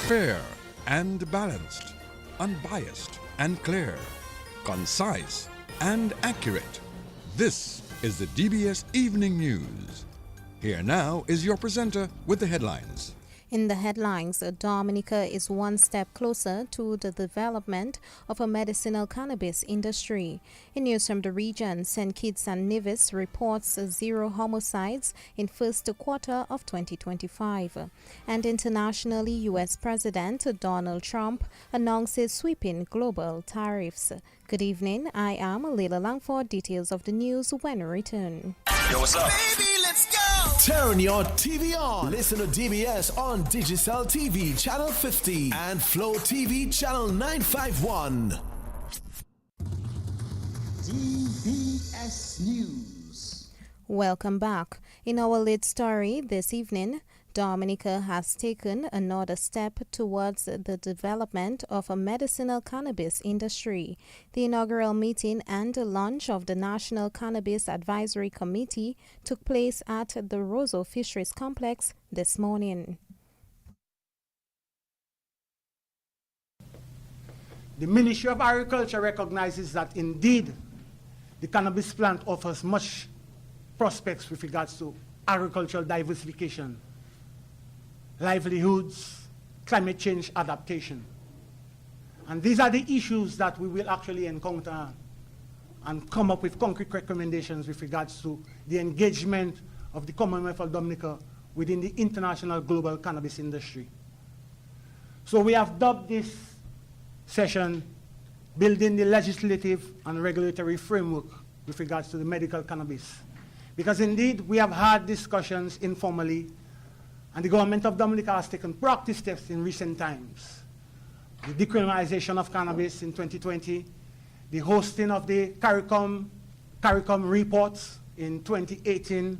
Fair and balanced, unbiased and clear, concise and accurate. This is the DBS Evening News. Here now is your presenter with the headlines. In the headlines, Dominica is one step closer to the development of a medicinal cannabis industry. In news from the region, St. Kitts and Nevis reports 0 homicides in first quarter of 2025. And internationally, U.S. President Donald Trump announces sweeping global tariffs. Good evening, I am Leila Langford. Details of the news when we return. Yo, what's up? Baby, let's go! Turn your TV on. Listen to DBS on Digicel TV Channel 50 and Flow TV Channel 951. DBS News. Welcome back. In our lead story this evening, Dominica has taken another step towards the development of a medicinal cannabis industry. The inaugural meeting and the launch of the National Cannabis Advisory Committee took place at the Roseau Fisheries Complex this morning. The Ministry of Agriculture recognizes that indeed the cannabis plant offers much prospects with regards to agricultural diversification, livelihoods, climate change adaptation. And these are the issues that we will actually encounter and come up with concrete recommendations with regards to the engagement of the Commonwealth of Dominica within the international global cannabis industry. So we have dubbed this session Building the Legislative and Regulatory Framework with regards to the medical cannabis. Because indeed we have had discussions informally, and the government of Dominica has taken proactive steps in recent times. The decriminalization of cannabis in 2020, the hosting of the CARICOM reports in 2018,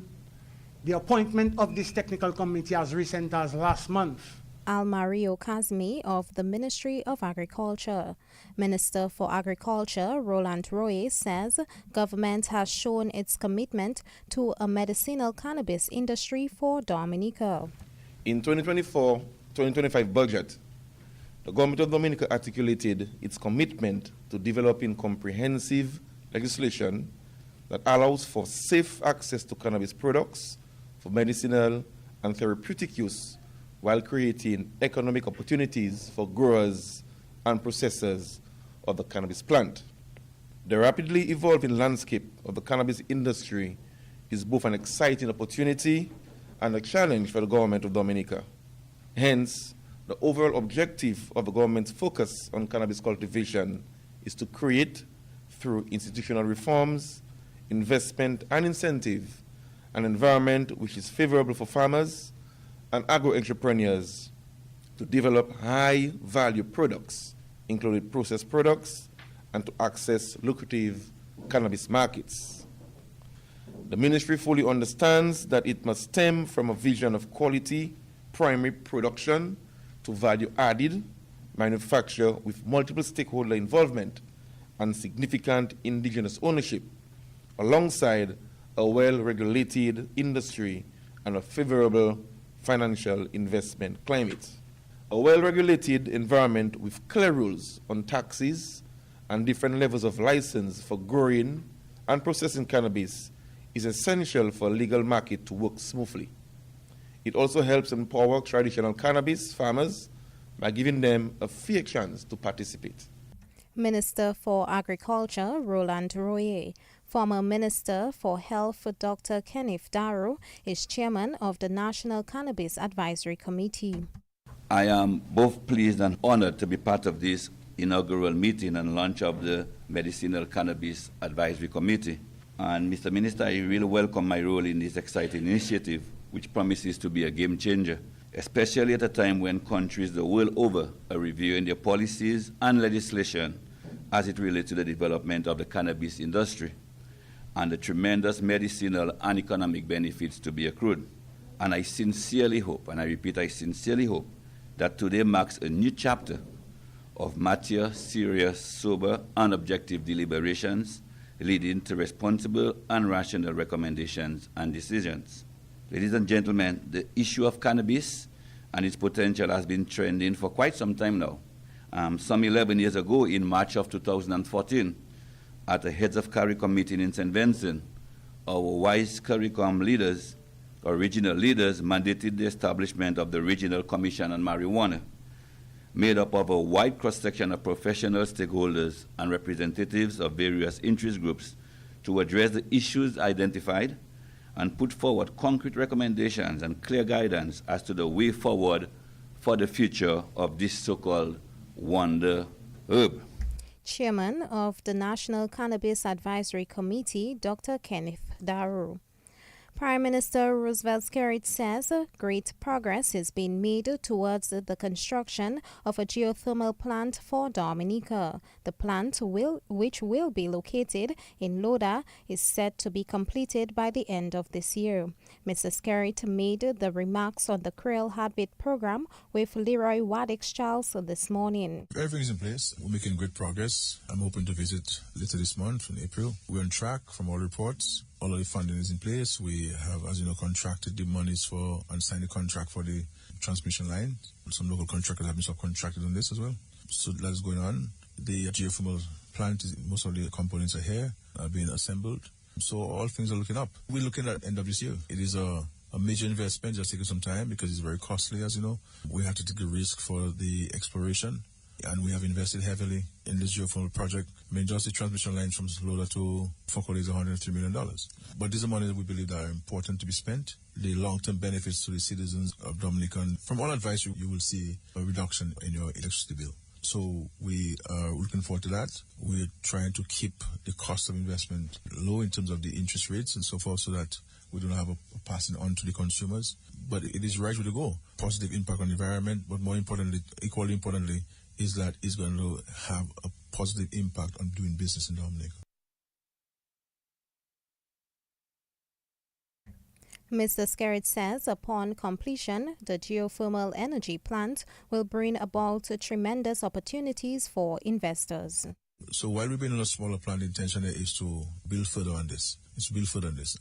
the appointment of this technical committee as recent as last month. Almario Kazmi of the Ministry of Agriculture. Minister for Agriculture Roland Roye says government has shown its commitment to a medicinal cannabis industry for Dominica. In 2024-2025 budget, the government of Dominica articulated its commitment to developing comprehensive legislation that allows for safe access to cannabis products for medicinal and therapeutic use, while creating economic opportunities for growers and processors of the cannabis plant. The rapidly evolving landscape of the cannabis industry is both an exciting opportunity and a challenge for the government of Dominica. Hence, the overall objective of the government's focus on cannabis cultivation is to create, through institutional reforms, investment and incentive, an environment which is favorable for farmers and agro-entrepreneurs to develop high-value products, including processed products, and to access lucrative cannabis markets. The ministry fully understands that it must stem from a vision of quality primary production to value-added manufacture with multiple stakeholder involvement and significant indigenous ownership, alongside a well-regulated industry and a favorable financial investment climate. A well-regulated environment with clear rules on taxes and different levels of license for growing and processing cannabis is essential for a legal market to work smoothly. It also helps empower traditional cannabis farmers by giving them a fair chance to participate. Minister for Agriculture Roland Roye. Former Minister for Health Dr. Kenneth Darrow is chairman of the National Cannabis Advisory Committee. I am both pleased and honored to be part of this inaugural meeting and launch of the Medicinal Cannabis Advisory Committee. And Mr. Minister, I really welcome my role in this exciting initiative, which promises to be a game changer, especially at a time when countries the world over are reviewing their policies and legislation as it relates to the development of the cannabis industry and the tremendous medicinal and economic benefits to be accrued. And I sincerely hope, and I repeat, I sincerely hope, that today marks a new chapter of mature, serious, sober, and objective deliberations leading to responsible and rational recommendations and decisions. Ladies and gentlemen, the issue of cannabis and its potential has been trending for quite some time now. Some 11 years ago, in March of 2014, at the Heads of CARICOM meeting in St. Vincent, our wise CARICOM leaders, or regional leaders, mandated the establishment of the Regional Commission on Marijuana, made up of a wide cross-section of professional stakeholders and representatives of various interest groups to address the issues identified and put forward concrete recommendations and clear guidance as to the way forward for the future of this so-called wonder herb. Chairman of the National Cannabis Advisory Committee, Dr. Kenneth Daru. Prime Minister Roosevelt Skerrit says great progress is being made towards the construction of a geothermal plant for Dominica. The plant, which will be located in Loda, is set to be completed by the end of this year. Mr. Skerrit made the remarks on the Creole Heartbeat program with Leroy Waddick-Charles this morning. Everything is in place. We're making great progress. I'm hoping to visit later this month in April. We're on track from all reports. All of the funding is in place. We have, as you know, contracted the monies for and signed the contract for the transmission line. Some local contractors have been subcontracted on this as well. So that is going on. The geothermal plant, most of the components are here, are being assembled. So all things are looking up. We're looking at the end of this year. It is a major investment, just taking some time because it's very costly, as you know. We have to take a risk for the exploration. And we have invested heavily in this geothermal project. I mean, just the transmission line from Loda to Foucault is $103 million. But these are money that we believe that are important to be spent. The long-term benefits to the citizens of Dominica, and from all advice, you will see a reduction in your electricity bill. So we are looking forward to that. We're trying to keep the cost of investment low in terms of the interest rates and so forth so that we don't have a passing on to the consumers. But it is right way to go. Positive impact on the environment, but more importantly, equally importantly, is that it's going to have a positive impact on doing business in Dominica. Mr. Skerrit says upon completion, the geothermal energy plant will bring about tremendous opportunities for investors. So while we've been on a smaller plant, the intention is to build further on this.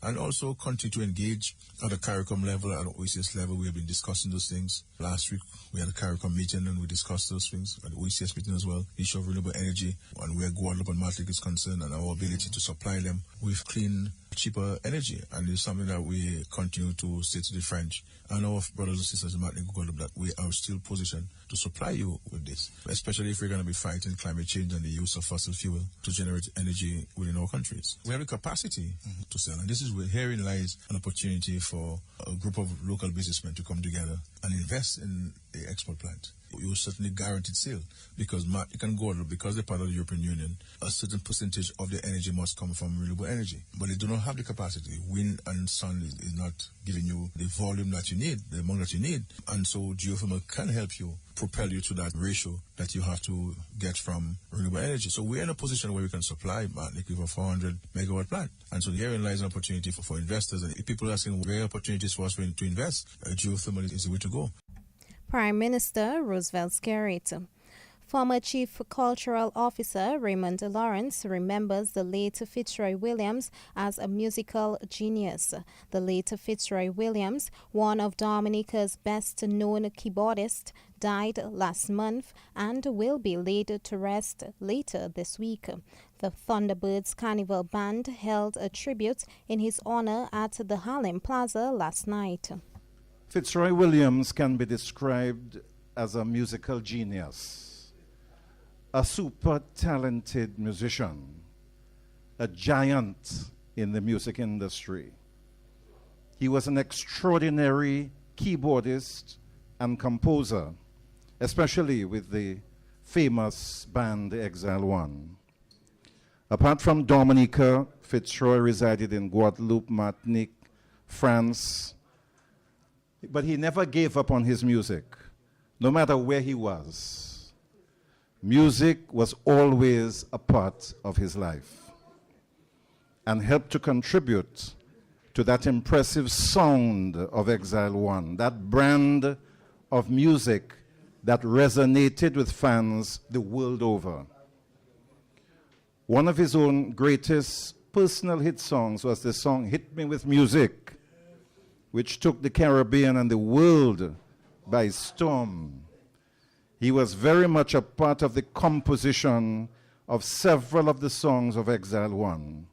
And also continue to engage at the CARICOM level, at the OECS level. We have been discussing those things. Last week, we had a CARICOM meeting and we discussed those things at the OECS meeting as well. The issue of renewable energy and where Guadeloupe and Martinique is concerned and our ability to supply them with clean, cheaper energy. And it's something that we continue to say to the French and our brothers and sisters in Martinique and Guadeloupe that we are still positioned to supply you with this, especially if we're going to be fighting climate change and the use of fossil fuel to generate energy within our countries. We have the capacity to sell, and this is where herein lies an opportunity for a group of local businessmen to come together and invest in the export plant. You will certainly guarantee sale because Martinique and Guadeloupe, because they're part of the European Union, a certain percentage of their energy must come from renewable energy. But they do not have the capacity. Wind and sun is not giving you the volume that you need, the amount that you need. And so geothermal can help you, propel you to that ratio that you have to get from renewable energy. So we're in a position where we can supply Martinique with a 400 megawatt plant. And so herein lies an opportunity for investors. And if people are asking where opportunities for us to invest, geothermal is the way to go. Prime Minister Roosevelt Skerrit. Former Chief Cultural Officer Raymond Lawrence remembers the late Fitzroy Williams as a musical genius. The late Fitzroy Williams, one of Dominica's best-known keyboardists, died last month and will be laid to rest later this week. The Thunderbirds Carnival Band held a tribute in his honor at the Harlem Plaza last night. Fitzroy Williams can be described as a musical genius, a super talented musician, a giant in the music industry. He was an extraordinary keyboardist and composer, especially with the famous band Exile One. Apart from Dominica, Fitzroy resided in Guadeloupe, Martinique, France, but he never gave up on his music, no matter where he was. Music was always a part of his life and helped to contribute to that impressive sound of Exile One, that brand of music that resonated with fans the world over. One of his own greatest personal hit songs was the song Hit Me With Music, which took the Caribbean and the world by storm. He was very much a part of the composition of several of the songs of Exile One.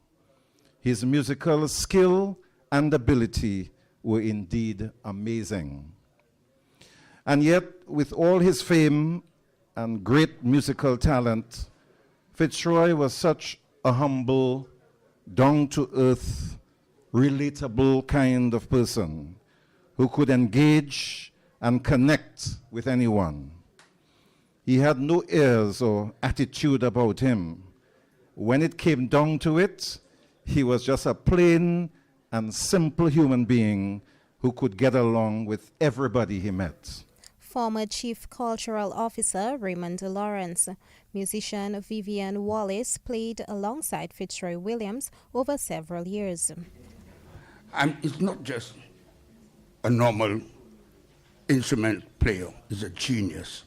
His musical skill and ability were indeed amazing. And yet, with all his fame and great musical talent, Fitzroy was such a humble, down-to-earth, relatable kind of person who could engage and connect with anyone. He had no airs or attitude about him. When it came down to it, he was just a plain and simple human being who could get along with everybody he met. Former Chief Cultural Officer Raymond Lawrence, musician Vivian Wallace played alongside Fitzroy Williams over several years. It's not just a normal instrument player, he's a genius.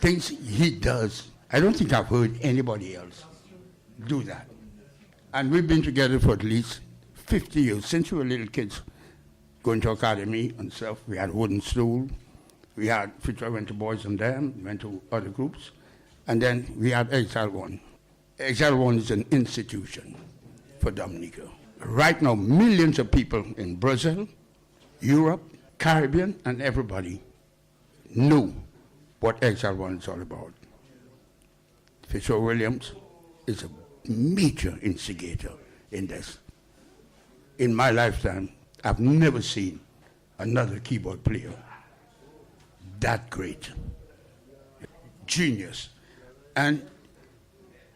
Things he does, I don't think I've heard anybody else do that. And we've been together for at least 50 years, since we were little kids, going to academy and stuff. We had wooden stool. We had, Fitzroy went to Boys and Them, went to other groups. And then we had Exile One. Exile One is an institution for Dominica. Right now, millions of people in Brazil, Europe, Caribbean, and everybody know what Exile One is all about. Fitzroy Williams is a major instigator in this. In my lifetime, I've never seen another keyboard player that great. Genius. And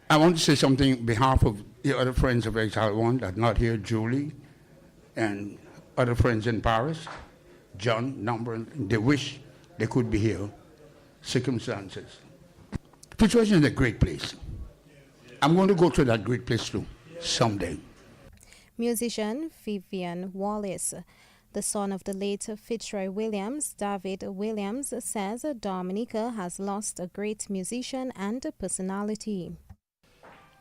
I want to say something on behalf of the other friends of Exile One that are not here, Julie, and other friends in Paris, John, number, they wish they could be here. Circumstances. Situation is a great place. I'm going to go to that great place too, someday. Musician Vivian Wallace, the son of the late Fitzroy Williams, David Williams, says Dominica has lost a great musician and a personality.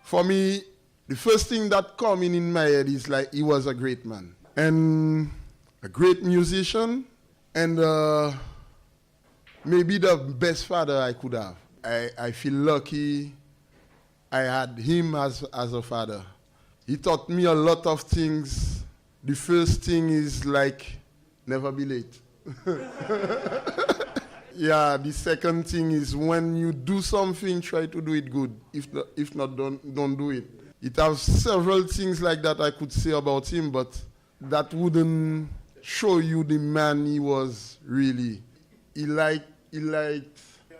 For me, the first thing that coming in my head is like he was a great man and a great musician and maybe the best father I could have. I feel lucky I had him as a father. He taught me a lot of things. The first thing is like, never be late. Yeah, the second thing is when you do something, try to do it good. If not, don't do it. It has several things like that I could say about him, but that wouldn't show you the man he was really. He liked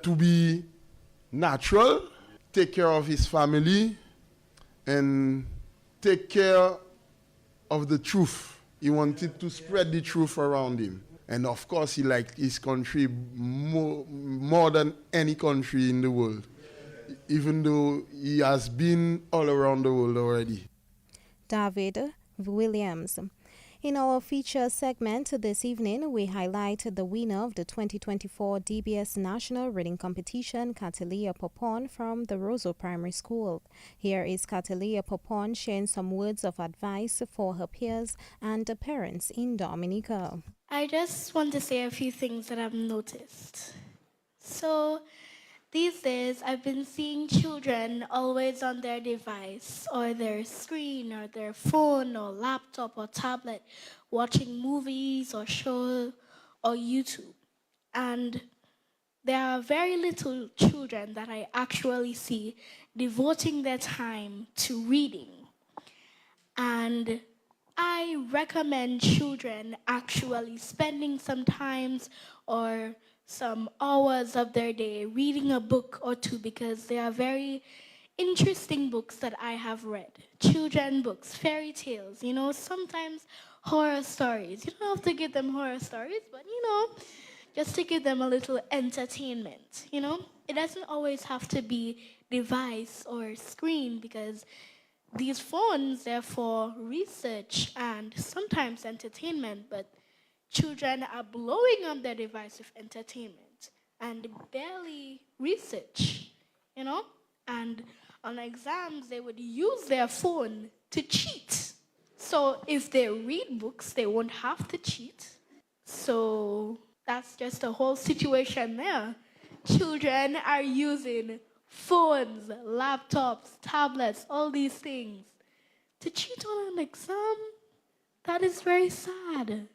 to be natural, take care of his family, and take care of the truth. He wanted to spread the truth around him. And of course, he liked his country more than any country in the world, even though he has been all around the world already. David Williams. In our feature segment this evening, we highlight the winner of the 2024 DBS National Reading Competition, Catalia Popon from the Roseau Primary School. Here is Catalia Popon sharing some words of advice for her peers and parents in Dominica. I just want to say a few things that I've noticed. So, these days, I've been seeing children always on their device or their screen or their phone or laptop or tablet watching movies or shows or YouTube. And there are very little children that I actually see devoting their time to reading. And I recommend children actually spending some time or some hours of their day reading a book or two, because they are very interesting books that I have read. Children books, fairy tales, sometimes horror stories. You don't have to give them horror stories, but just to give them a little entertainment, It doesn't always have to be device or screen, because these phones, they're for research and sometimes entertainment, but children are blowing up their device with entertainment and barely research, And on exams, they would use their phone to cheat. So if they read books, they won't have to cheat. So That's just a whole situation there. Children are using phones, laptops, tablets, all these things to cheat on an exam. That is very sad.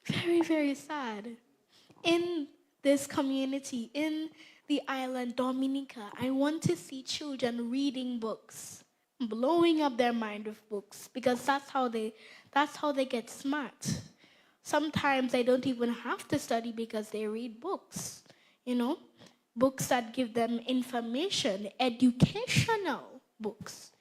Very, very sad. In this community, in the island Dominica, I want to see children reading books, blowing up their mind with books, because that's how they get smart. Sometimes they don't even have to study because they read books, books that give them information, educational books.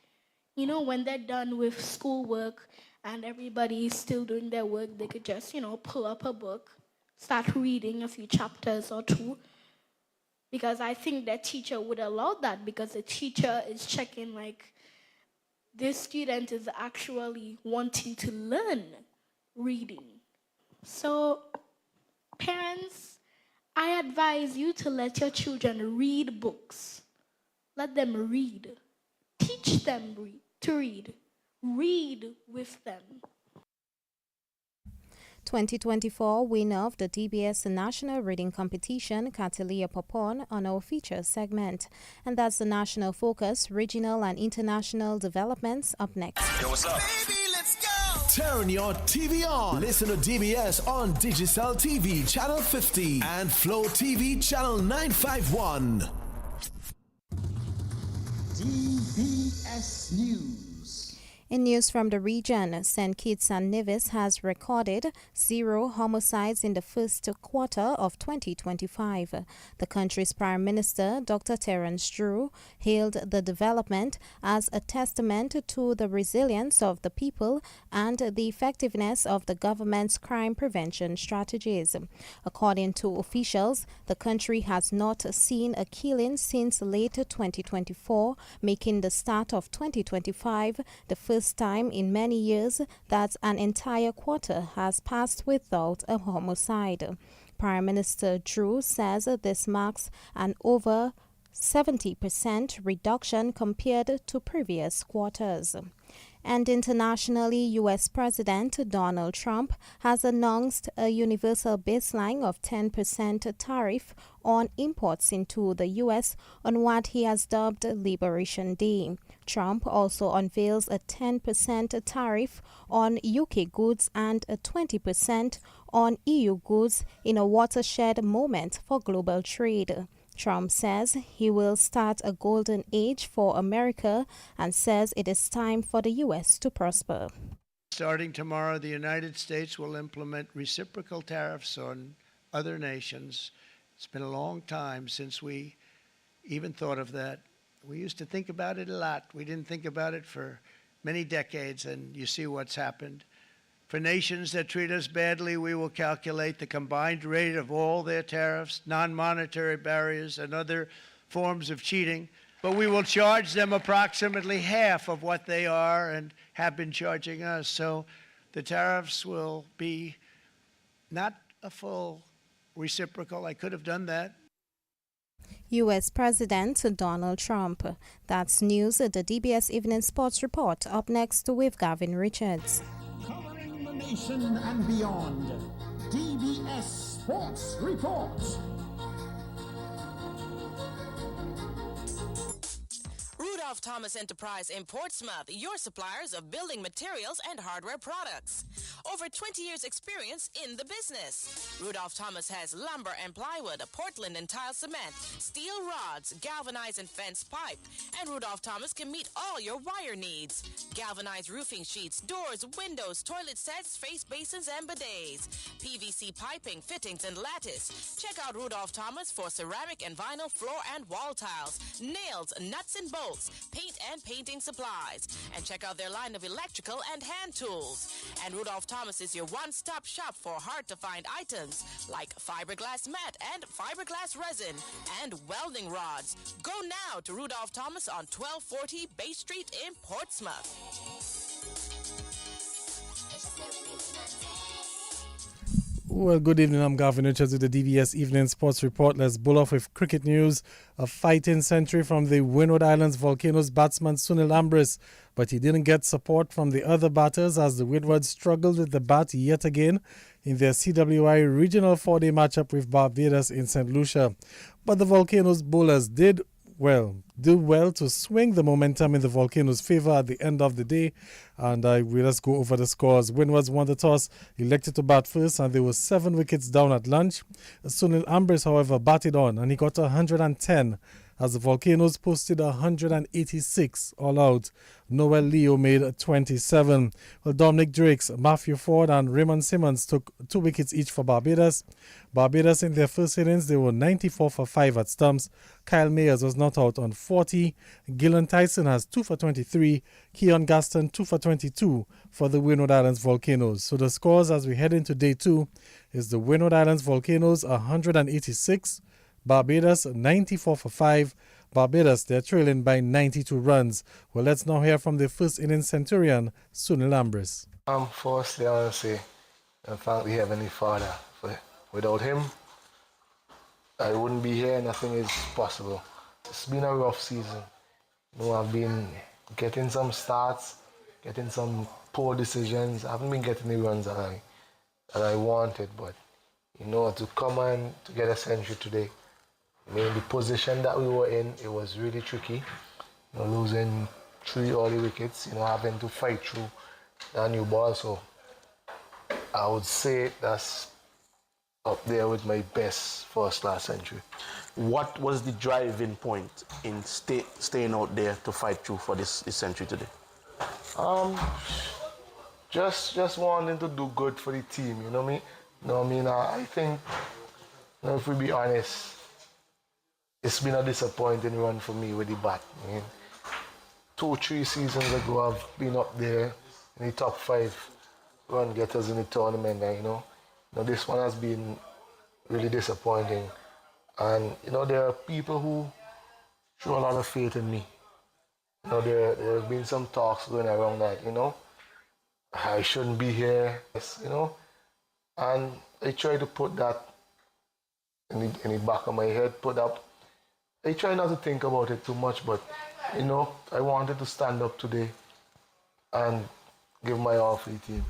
When they're done with schoolwork and everybody is still doing their work, they could just, pull up a book, start reading a few chapters or two. Because I think their teacher would allow that, because the teacher is checking, this student is actually wanting to learn reading. So, parents, I advise you to let your children read books. Let them read. Teach them to read. Read with them. 2024 winner of the DBS National Reading Competition, Catalia Popon, on our feature segment. And that's the national focus, regional and international developments up next. Yo, what's up? Baby, let's go! Turn your TV on. Listen to DBS on Digicel TV Channel 50 and Flow TV Channel 951. DBS News. In news from the region, St. Kitts and Nevis has recorded 0 homicides in the first quarter of 2025. The country's Prime Minister, Dr. Terence Drew, hailed the development as a testament to the resilience of the people and the effectiveness of the government's crime prevention strategies. According to officials, the country has not seen a killing since late 2024, making the start of 2025 the first time in many years that an entire quarter has passed without a homicide. Prime Minister Drew says this marks an over 70% reduction compared to previous quarters. And internationally, U.S. President Donald Trump has announced a universal baseline of 10% tariff on imports into the U.S. on what he has dubbed Liberation Day. Trump also unveils a 10% tariff on UK goods and a 20% on EU goods in a watershed moment for global trade. Trump says he will start a golden age for America and says it is time for the U.S. to prosper. Starting tomorrow, the United States will implement reciprocal tariffs on other nations. It's been a long time since we even thought of that. We used to think about it a lot. We didn't think about it for many decades, and you see what's happened. For nations that treat us badly, we will calculate the combined rate of all their tariffs, non-monetary barriers, and other forms of cheating. But we will charge them approximately half of what they are and have been charging us. So the tariffs will be not a full reciprocal. I could have done that. U.S. President Donald Trump. That's news at the DBS Evening Sports Report. Up next with Gavin Richards. Covering the nation and beyond. DBS Sports Report. Rudolph Thomas Enterprise in Portsmouth, your suppliers of building materials and hardware products. Over 20 years experience in the business. Rudolph Thomas has lumber and plywood, Portland and tile cement, steel rods, galvanized and fence pipe. And Rudolph Thomas can meet all your wire needs. Galvanized roofing sheets, doors, windows, toilet sets, face basins and bidets. PVC piping, fittings and lattice. Check out Rudolph Thomas for ceramic and vinyl floor and wall tiles, nails, nuts and bolts, paint and painting supplies. And check out their line of electrical and hand tools. And Rudolph Thomas is your one-stop shop for hard-to-find items like fiberglass mat and fiberglass resin and welding rods. Go now to Rudolph Thomas on 1240 Bay Street in Portsmouth. Well, good evening. I'm Gavin Richards with the DBS Evening Sports Report. Let's bull off with cricket news. A fighting century from the Windward Islands Volcanoes batsman Sunil Ambris, but he didn't get support from the other batters as the Windward struggled with the bat yet again in their CWI regional 4-day matchup with Barbados in St. Lucia. But the Volcanoes bowlers did well to swing the momentum in the Volcanoes' favour at the end of the day. And we'll just go over the scores. Windwards won the toss, elected to bat first, and there were 7 wickets down at lunch. Sunil Ambris, however, batted on, and he got 110 as the Volcanoes posted 186 all out. Noel Leo made 27. Well, Dominic Drakes, Matthew Ford and Raymond Simmons took 2 wickets each for Barbados. Barbados in their first innings, they were 94 for 5 at stumps. Kyle Mayers was not out on 40. Gillan Tyson has 2 for 23. Keon Gaston 2 for 22 for the Windward Islands Volcanoes. So the scores as we head into day 2 is the Windward Islands Volcanoes 186. Barbados 94 for 5. Barbados, they're trailing by 92 runs. Well, let's now hear from the first innings centurion, Sunil Ambris. Firstly, I want to say thank the Heavenly Father. Without him, I wouldn't be here. Nothing is possible. It's been a rough season. I've been getting some starts, getting some poor decisions. I haven't been getting the runs that I wanted, but to come and to get a century today. The position that we were in, it was really tricky. Losing 3 early wickets, having to fight through that new ball. So I would say that's up there with my best first-class century. What was the driving point in staying out there to fight through for this century today? Just wanting to do good for the team. You know what I mean? I think, if we be honest, it's been a disappointing run for me with the bat. 2-3 seasons ago, I've been up there in the top 5 run getters in the tournament. And, this one has been really disappointing. And, there are people who show a lot of faith in me. There have been some talks going around that, I shouldn't be here, And I try to put that in the back of my head, I try not to think about it too much, but, I wanted to stand up today and give my all for the team.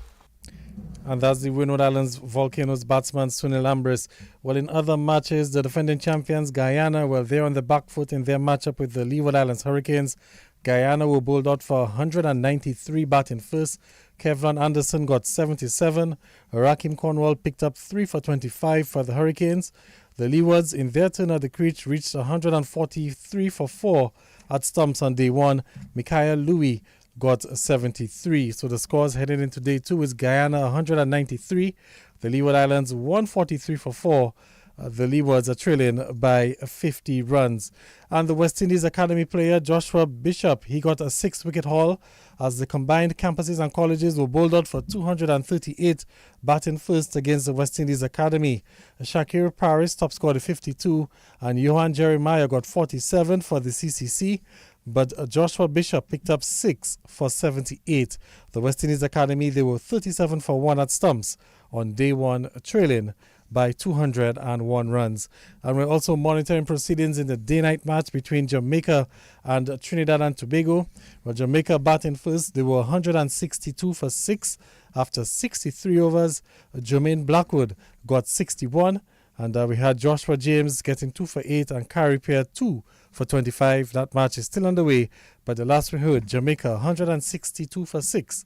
And that's the Windward Islands Volcanoes batsman Sunil Ambris. Well, in other matches, the defending champions Guyana were there on the back foot in their matchup with the Leeward Islands Hurricanes. Guyana were bowled out for 193 batting first. Kevlon Anderson got 77. Rakim Cornwall picked up 3 for 25 for the Hurricanes. The Leewards, in their turn at the creech, reached 143 for 4 at stumps on day 1. Micaiah Louis got 73. So the scores heading into day 2 is Guyana 193. The Leeward Islands 143 for 4. The Leewards are trailing by 50 runs. And the West Indies Academy player Joshua Bishop, he got a 6-wicket haul as the combined campuses and colleges were bowled out for 238, batting first against the West Indies Academy. Shakir Paris top scored 52 and Johan Jeremiah got 47 for the CCC. But Joshua Bishop picked up 6 for 78. The West Indies Academy, they were 37 for 1 at stumps on day 1, trailing by 201 runs. And we're also monitoring proceedings in the day-night match between Jamaica and Trinidad and Tobago. Well, Jamaica batting first, they were 162 for 6 after 63 overs. Jermaine Blackwood got 61. And we had Joshua James getting 2 for 8 and Carey Pear 2 for 25. That match is still underway, but the last we heard, Jamaica 162 for 6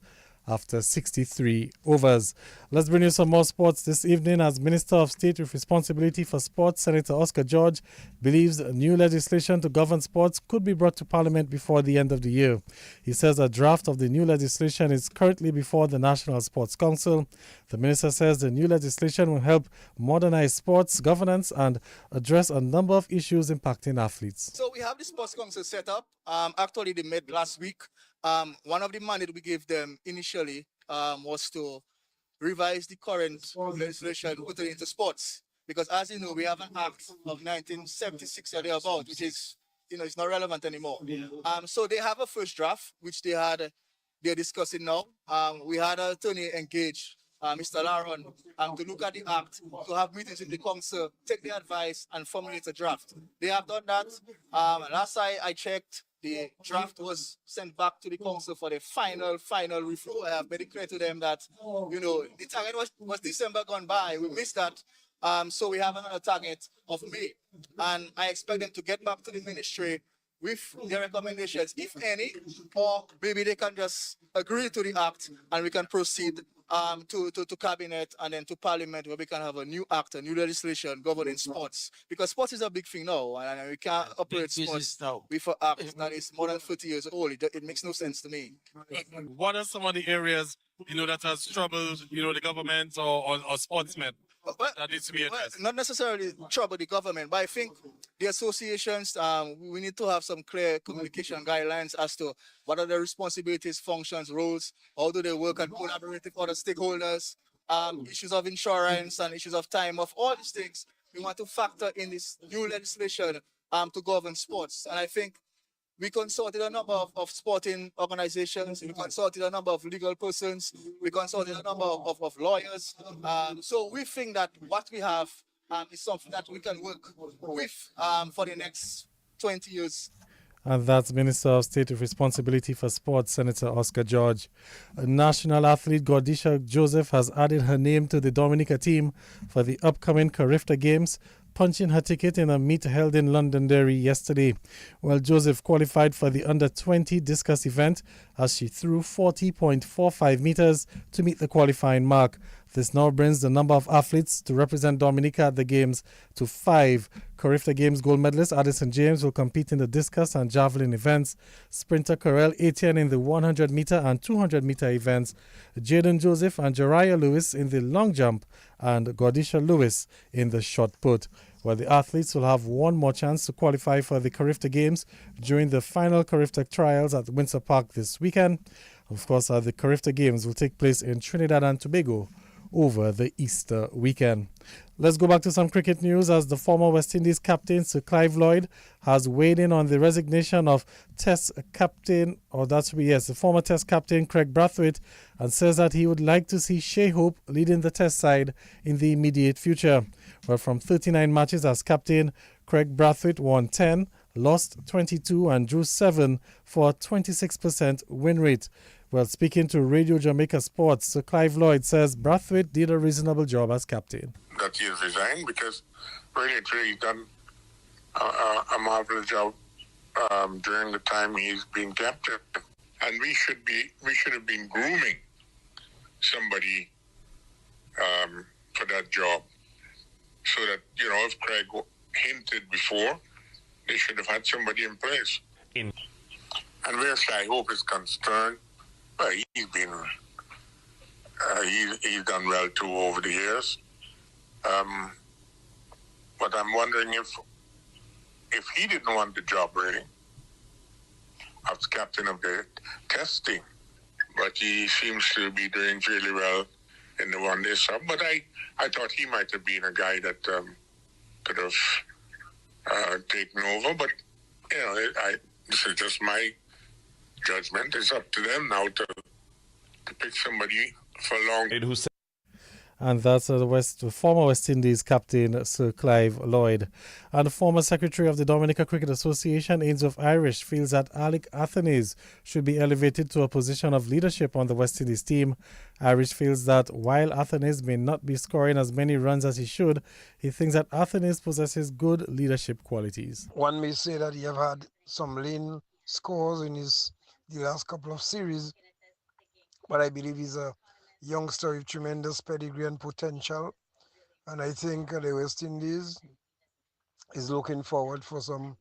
after 63 overs. Let's bring you some more sports this evening as Minister of State with responsibility for sports, Senator Oscar George, believes new legislation to govern sports could be brought to Parliament before the end of the year. He says a draft of the new legislation is currently before the National Sports Council. The minister says the new legislation will help modernize sports governance and address a number of issues impacting athletes. So we have the Sports Council set up. Actually, they met last week. One of the mandates we gave them initially was to revise the current legislation, put it into sports. Because as you know, we have an act of 1976 or thereabout, which is, it's not relevant anymore. So they have a first draft, which they're discussing now. We had an attorney engaged Mr. Laron, to look at the act, to have meetings with the council, take the advice, and formulate a draft. They have done that. Last I checked, the draft was sent back to the council for the final review. I have made it clear to them that, the target was December gone by. We missed that. So we have another target of May. And I expect them to get back to the ministry with their recommendations, if any, or maybe they can just agree to the act and we can proceed to cabinet and then to parliament, where we can have a new act, a new legislation governing sports. Because sports is a big thing now, and we can't operate sports with an act that is more than 30 years old. It makes no sense to me. What are some of the areas, that has troubled, the government or sportsmen? That needs to be addressed. Not necessarily trouble the government, but I think the associations, we need to have some clear communication guidelines as to what are their responsibilities, functions, roles, how do they work and collaborate with other stakeholders, issues of insurance and issues of time off, all these things we want to factor in this new legislation to govern sports. And I think we consulted a number of sporting organizations. We consulted a number of legal persons. We consulted a number of lawyers. So we think that what we have is something that we can work with for the next 20 years. And that's Minister of State with Responsibility for Sports, Senator Oscar George. National athlete Gordisha Joseph has added her name to the Dominica team for the upcoming Carifta Games, punching her ticket in a meet held in Londonderry yesterday. Well, Joseph qualified for the under-20 discus event as she threw 40.45 meters to meet the qualifying mark. This now brings the number of athletes to represent Dominica at the Games to 5. Carifta Games gold medalist Addison James will compete in the discus and javelin events. Sprinter Karel Etienne in the 100-meter and 200-meter events. Jaden Joseph and Jariah Lewis in the long jump, and Gordisha Lewis in the shot put. Well, the athletes will have one more chance to qualify for the Carifta Games during the final Carifta trials at Windsor Park this weekend. Of course, the Carifta Games will take place in Trinidad and Tobago over the Easter weekend. Let's go back to some cricket news, as the former West Indies captain Sir Clive Lloyd has weighed in on the resignation of the former Test captain Craig Brathwaite, and says that he would like to see Shea Hope leading the Test side in the immediate future. Well, from 39 matches as captain, Craig Brathwaite won 10, lost 22 and drew 7 for a 26% win rate. Well, speaking to Radio Jamaica Sports, Sir Clive Lloyd says Brathwaite did a reasonable job as captain. That he has resigned, because really he's done a marvelous job during the time he's been captain, and we should have been grooming somebody for that job, so that if Craig hinted before, they should have had somebody in place. And where Shai Hope is concerned, well, he's been he's done well too over the years. But I'm wondering if he didn't want the job really as captain of the Test team, but he seems to be doing really well in the one-day sub. But I thought he might have been a guy that could have taken over. But this is just my judgment. It's up to them now to pick somebody for long. And that's the former West Indies captain, Sir Clive Lloyd. And the former secretary of the Dominica Cricket Association, Ainsworth Irish, feels that Alec Athanaze should be elevated to a position of leadership on the West Indies team. Irish feels that while Athanaze may not be scoring as many runs as he should, he thinks that Athanaze possesses good leadership qualities. One may say that he have had some lean scores in the last couple of series, but I believe he's a youngster with tremendous pedigree and potential, and I think the West Indies is looking forward for some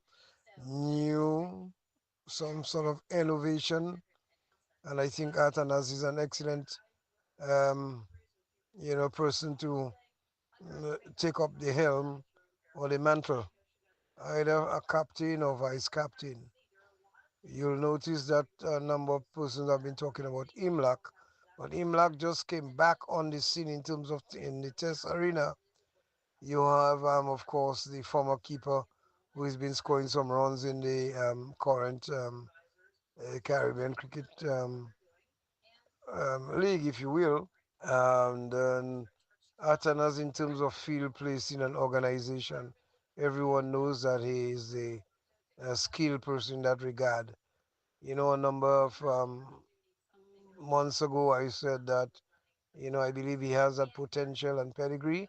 sort of innovation, and I think Atanas is an excellent person to take up the helm or the mantle, either a captain or vice captain. You'll notice that a number of persons have been talking about Imlak, but Imlak just came back on the scene in terms of in the Test arena. You have, of course, the former keeper who has been scoring some runs in the current Caribbean Cricket League, if you will. Then Atanas, in terms of field placing and organization, everyone knows that he is a skilled person in that regard. You know, a number of months ago, I said that, you know, I believe he has that potential and pedigree,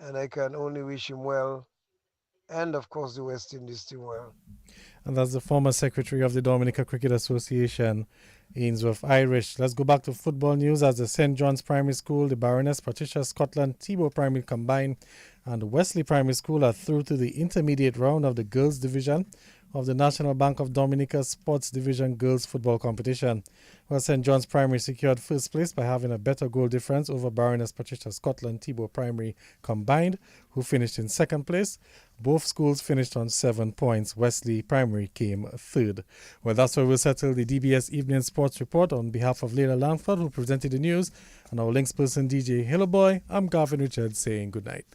and I can only wish him well, and of course the West Indies team well. And that's the former secretary of the Dominica Cricket Association, Ainsworth Irish. Let's go back to football news as the St. John's Primary School, the Baroness Patricia Scotland Thibault Primary Combined, and Wesley Primary School are through to the intermediate round of the girls division of the National Bank of Dominica Sports Division Girls Football Competition. Well, St. John's Primary secured first place by having a better goal difference over Baroness Patricia Scotland Thibault Primary Combined, who finished in second place. Both schools finished on 7 points. Wesley Primary came third. Well, that's where we'll settle the DBS Evening Sports Report. On behalf of Leila Langford, who presented the news, and our links person DJ Hillboy, I'm Garvin Richards saying good night.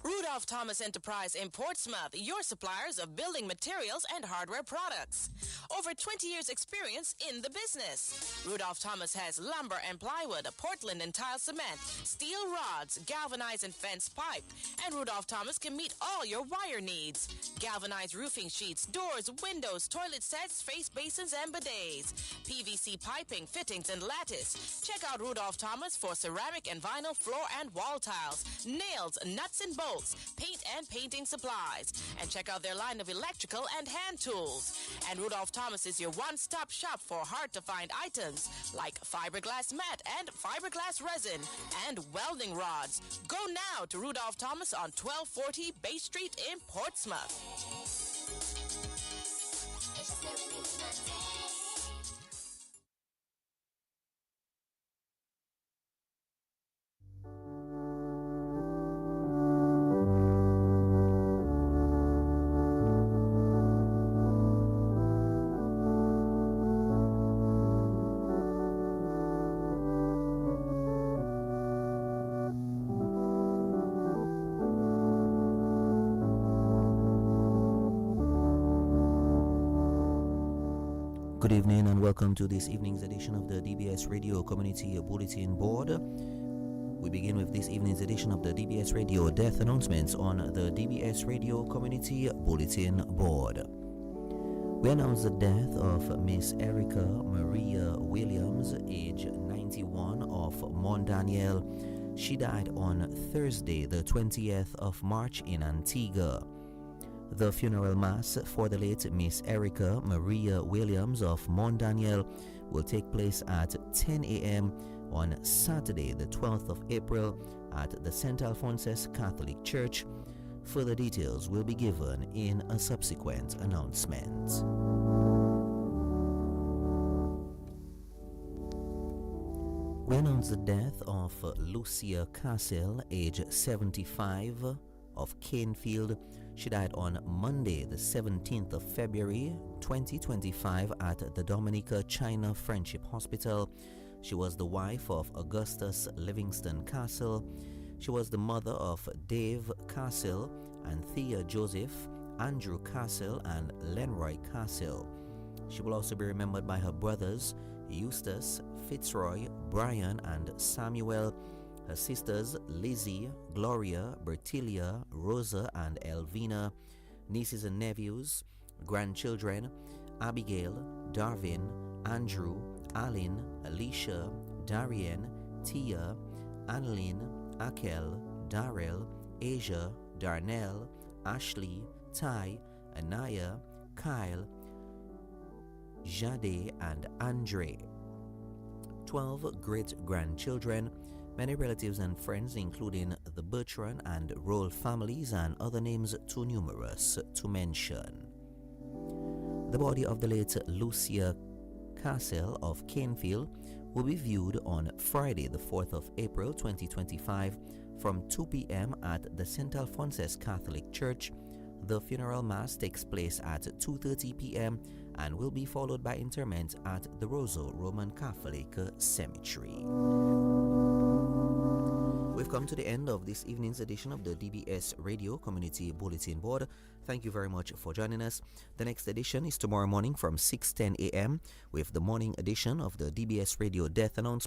Rudolph Thomas Enterprise in Portsmouth, your suppliers of building materials and hardware products. Over 20 years experience in the business. Rudolph Thomas has lumber and plywood, Portland and tile cement, steel rods, galvanized and fence pipe. And Rudolph Thomas can meet all your wire needs. Galvanized roofing sheets, doors, windows, toilet sets, face basins and bidets. PVC piping, fittings and lattice. Check out Rudolph Thomas for ceramic and vinyl floor and wall tiles, nails, nuts and bolts, paint and painting supplies. And check out their line of electrical and hand tools. And Rudolph Thomas is your one-stop shop for hard-to-find items like fiberglass mat and fiberglass resin and welding rods. Go now to Rudolph Thomas on 1240 Bay Street in Portsmouth. Good evening and welcome to this evening's edition of the DBS Radio Community Bulletin Board. We begin with this evening's edition of the DBS Radio Death Announcements on the DBS Radio Community Bulletin Board. We announce the death of Miss Erica Maria Williams, age 91, of Mondaniel. She died on Thursday, the 20th of March in Antigua. The funeral mass for the late Miss Erica Maria Williams of Mondaniel will take place at 10 a.m. on Saturday, the 12th of April at the St. Alphonsus Catholic Church. Further details will be given in a subsequent announcement. We announce the death of Lucia Castle, age 75, of Canefield. She died on Monday, the 17th of February, 2025 at the Dominica China Friendship Hospital. She was the wife of Augustus Livingston Castle. She was the mother of Dave Castle and Thea Joseph, Andrew Castle, and Lenroy Castle. She will also be remembered by her brothers, Eustace, Fitzroy, Brian, and Samuel, her sisters Lizzie, Gloria, Bertilia, Rosa, and Elvina, nieces and nephews, grandchildren, Abigail, Darwin, Andrew, Aline, Alicia, Darian, Tia, Annalyn, Akel, Darrell, Asia, Darnell, Ashley, Ty, Anaya, Kyle, Jade, and Andre. 12 great-grandchildren, many relatives and friends, including the Bertrand and Roll families, and other names too numerous to mention. The body of the late Lucia Castle of Canefield will be viewed on Friday, the 4th of April 2025 from 2 p.m. at the St. Alphonsus Catholic Church. The funeral mass takes place at 2:30 p.m. and will be followed by interment at the Roseau Roman Catholic Cemetery. We've come to the end of this evening's edition of the DBS Radio Community Bulletin Board. Thank you very much for joining us. The next edition is tomorrow morning from 6:10 a.m. with the morning edition of the DBS Radio Death Announcement.